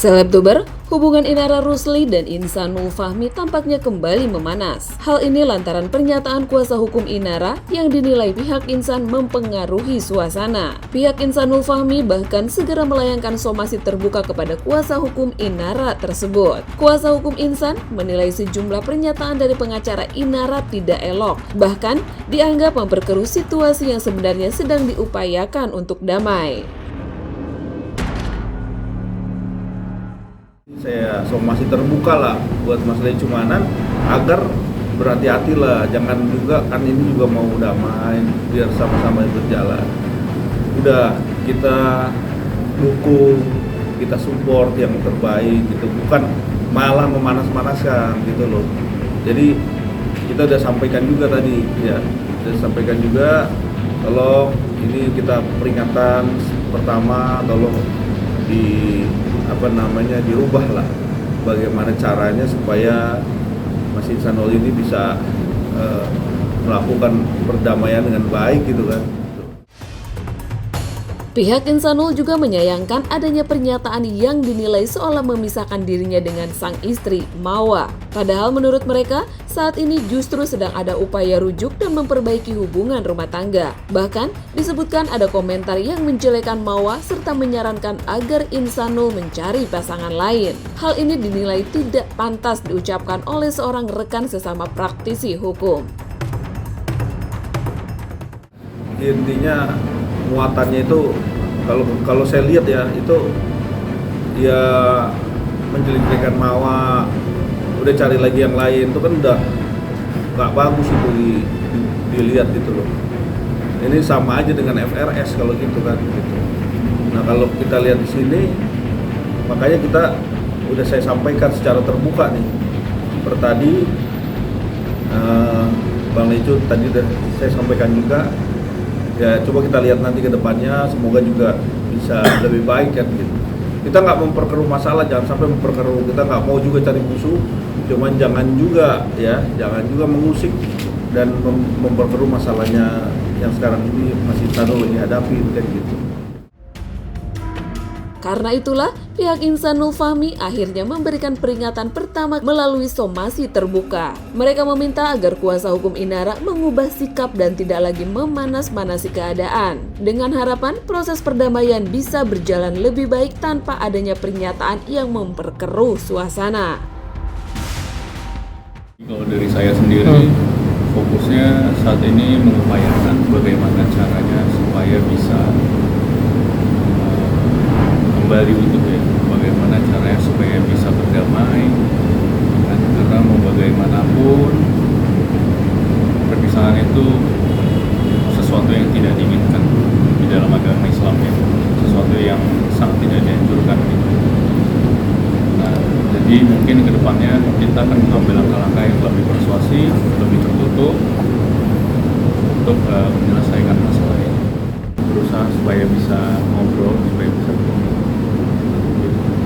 Selebduber, hubungan Inara Rusli dan Insanul Fahmi tampaknya kembali memanas. Hal ini lantaran pernyataan kuasa hukum Inara yang dinilai pihak Insan mempengaruhi suasana. Pihak Insanul Fahmi bahkan segera melayangkan somasi terbuka kepada kuasa hukum Inara tersebut. Kuasa hukum Insan menilai sejumlah pernyataan dari pengacara Inara tidak elok, bahkan dianggap memperkeruh situasi yang sebenarnya sedang diupayakan untuk damai. Saya somasi terbuka lah buat masalah cumanan agar berhati-hati lah, jangan juga kan ini juga mau damai biar sama-sama berjalan. Udah kita dukung, kita support yang terbaik gitu, bukan malah memanas-manaskan gitu loh. Jadi kita udah sampaikan juga tadi ya, udah sampaikan juga tolong ini kita peringatan pertama, tolong dirubah lah bagaimana caranya supaya Mas Insanul ini bisa melakukan perdamaian dengan baik gitu kan. Pihak Insanul juga menyayangkan adanya pernyataan yang dinilai seolah memisahkan dirinya dengan sang istri, Mawa. Padahal menurut mereka, saat ini justru sedang ada upaya rujuk dan memperbaiki hubungan rumah tangga. Bahkan, disebutkan ada komentar yang menjelekan Mawa serta menyarankan agar Insanul mencari pasangan lain. Hal ini dinilai tidak pantas diucapkan oleh seorang rekan sesama praktisi hukum. Intinya muatannya itu kalau saya lihat ya itu ya menjelek-jelekan Mawa, udah cari lagi yang lain, itu kan udah nggak bagus itu dilihat gitu loh. Ini sama aja dengan FRS kalau gitu kan gitu. Nah kalau kita lihat di sini, makanya kita udah saya sampaikan secara terbuka nih. Tadi Bang Lejo tadi udah saya sampaikan juga. Ya coba kita lihat nanti ke depannya, semoga juga bisa lebih baik kan gitu. Kita nggak memperkeruh masalah, jangan sampai memperkeruh, kita nggak mau juga cari musuh, cuman jangan juga mengusik dan memperkeruh masalahnya yang sekarang ini masih Insanul ini hadapi kan gitu. Karena itulah, pihak Insanul Fahmi akhirnya memberikan peringatan pertama melalui somasi terbuka. Mereka meminta agar kuasa hukum Inara mengubah sikap dan tidak lagi memanas-manasi keadaan. Dengan harapan proses perdamaian bisa berjalan lebih baik tanpa adanya pernyataan yang memperkeruh suasana. Kalau dari saya sendiri, fokusnya saat ini mengupayakan bagaimana caranya supaya bisa kembali untuk bagaimana caranya supaya bisa berdamai, dan karena mau bagaimanapun perpisahan itu sesuatu yang tidak diinginkan di dalam agama Islam ya, sesuatu yang sangat tidak dianjurkan gitu. Nah, jadi mungkin kedepannya kita akan mengambil langkah-langkah yang lebih persuasif, lebih tertutup untuk menyelesaikan masalah ini. Berusaha supaya bisa ngobrol, supaya bisa bertemu.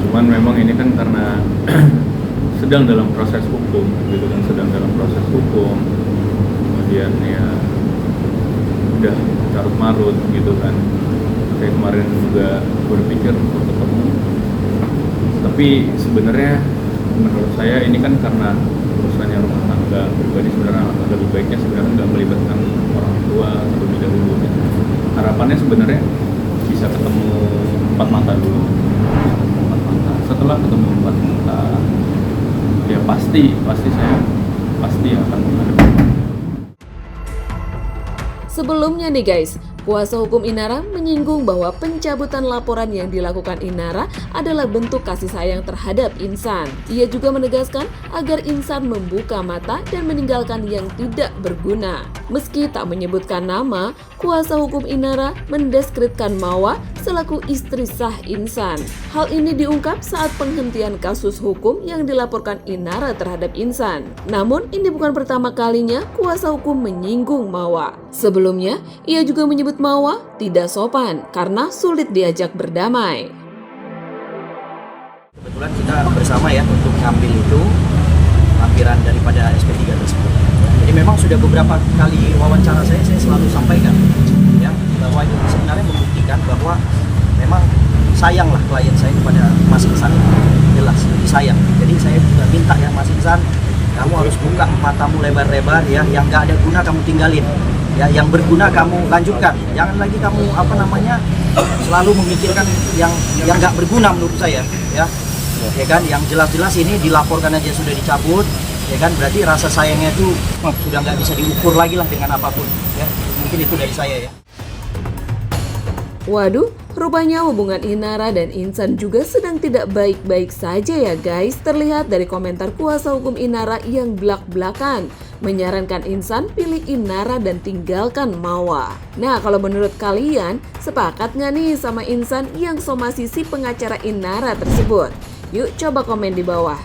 Cuman memang ini kan karena sedang dalam proses hukum gitu kan, kemudian ya udah carut marut gitu kan. Saya kemarin juga berpikir untuk ketemu, tapi sebenarnya menurut saya ini kan karena urusannya rumah tangga pribadi, sebenarnya lebih baiknya sebenarnya nggak melibatkan orang tua terlebih dahulu gitu. Harapannya sebenarnya bisa ketemu empat mata dulu. Setelah ketemu empat mata, ya pasti akan menghadapi. Sebelumnya nih guys, kuasa hukum Inara menyinggung bahwa pencabutan laporan yang dilakukan Inara adalah bentuk kasih sayang terhadap Insan. Ia juga menegaskan agar Insan membuka mata dan meninggalkan yang tidak berguna. Meski tak menyebutkan nama, kuasa hukum Inara mendeskripsikan Mawa selaku istri sah Insan. Hal ini diungkap saat penghentian kasus hukum yang dilaporkan Inara terhadap Insan. Namun, ini bukan pertama kalinya kuasa hukum menyinggung Mawa. Sebelumnya, ia juga menyebut Mawa tidak sopan karena sulit diajak berdamai. Kebetulan kita bersama ya untuk ngambil itu lampiran daripada SP3 tersebut. Jadi memang sudah beberapa kali wawancara saya selalu sampaikan ya bahwa itu sebenarnya membuktikan bahwa memang sayanglah klien saya kepada Mas Iksan itu, jelas lebih sayang. Jadi saya juga minta ya Mas Iksan, kamu harus buka matamu lebar-lebar ya, yang nggak ada guna kamu tinggalin, ya yang berguna kamu lanjutkan. Jangan lagi kamu selalu memikirkan yang nggak berguna menurut saya, ya kan, yang jelas-jelas ini dilaporkan aja sudah dicabut, ya kan, berarti rasa sayangnya itu sudah nggak bisa diukur lagi lah dengan apapun, ya mungkin itu dari saya ya. Waduh, rupanya hubungan Inara dan Insan juga sedang tidak baik-baik saja ya guys. Terlihat dari komentar kuasa hukum Inara yang belak-belakan, menyarankan Insan pilih Inara dan tinggalkan Mawa. Nah, kalau menurut kalian, sepakat nggak nih sama Insan yang somasi si pengacara Inara tersebut? Yuk coba komen di bawah.